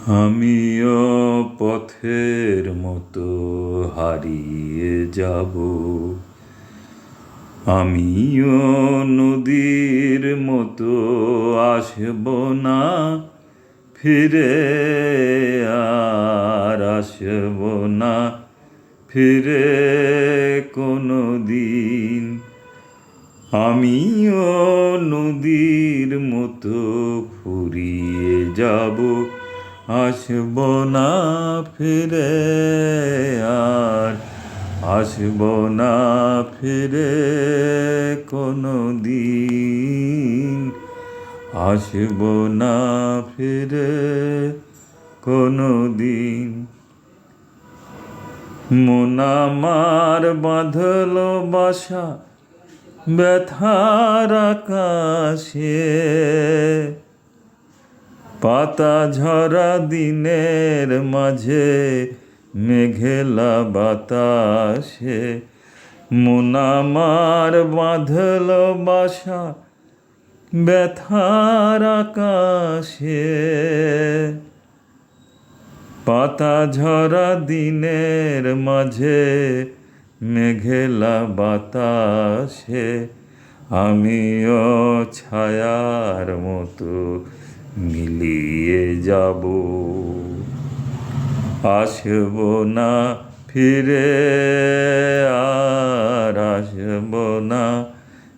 আমিও পথের মতো হারিয়ে যাব, আমিও নদীর মতো আসব না ফিরে, আর আসব না ফিরে কোনো দিন। আমিও নদীর মতো ফুরিয়ে যাব, আসব না ফিরে, আর আসব না ফিরে কোনো দিন, আসব না ফিরে কোনো দিন। মন আমার বাঁধল বাসা ব্যথার আকাশে, পাতা ঝরা দিনের মাঝে মেঘেলা বাতাসে। মন আমার বাঁধল বাসা ব্যথার আকাশে, পাতা ঝরা দিনের মাঝে মেঘেলা বাতাসে। আমিও ছায়ার মতো মিলিয়ে যাব, আসব না ফিরে, আর আসব না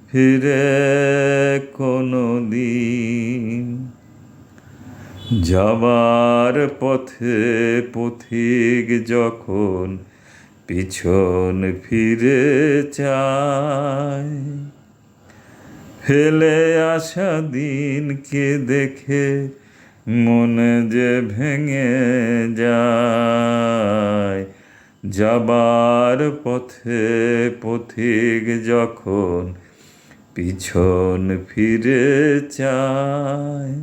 ফিরে কোনো দিন। যাবার পথে পথিক যখন পিছন ফিরে চায়, ফেলে আসা দিনকে দেখে মন যে ভেঙে যায়। যাবার পথে পথিক যখন পিছন ফিরে চায়,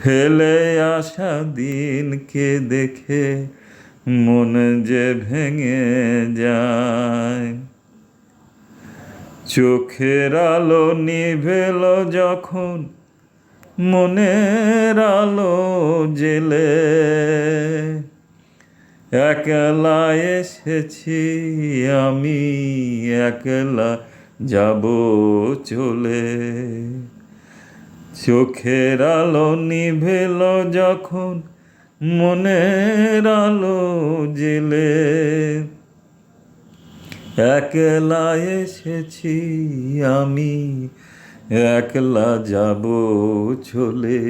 ফেলে আসা দিনকে দেখে মন যে ভেঙে যায়। চোখের আলো নিভেল যখন মনের আলো জেলে, একলা এসেছি আমি, একলা যাব চলে। চোখের আলো নিভেল যখন মনের আলো জেলে, একলা এসেছি আমি, একলা যাব চলে।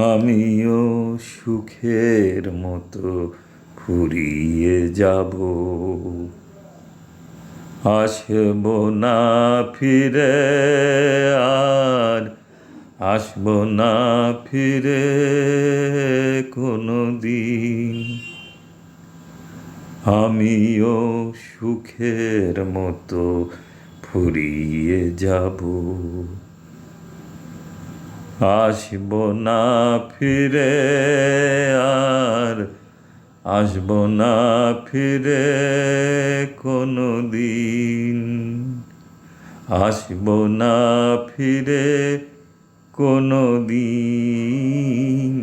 আমিও সুখের মতো ফুরিয়ে যাব, আসব না ফিরে, আর আসব না ফিরে কোনো দিন। আমিও সুখের মতো ফুরিয়ে যাব, আসব না ফিরে, আর আসব না ফিরে কোনো দিন, আসব না ফিরে কোনো দিন,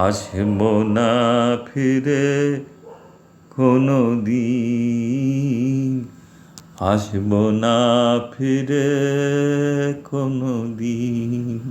আসব না ফিরে কোনো দিন, আসব না ফিরে কোনো দিন।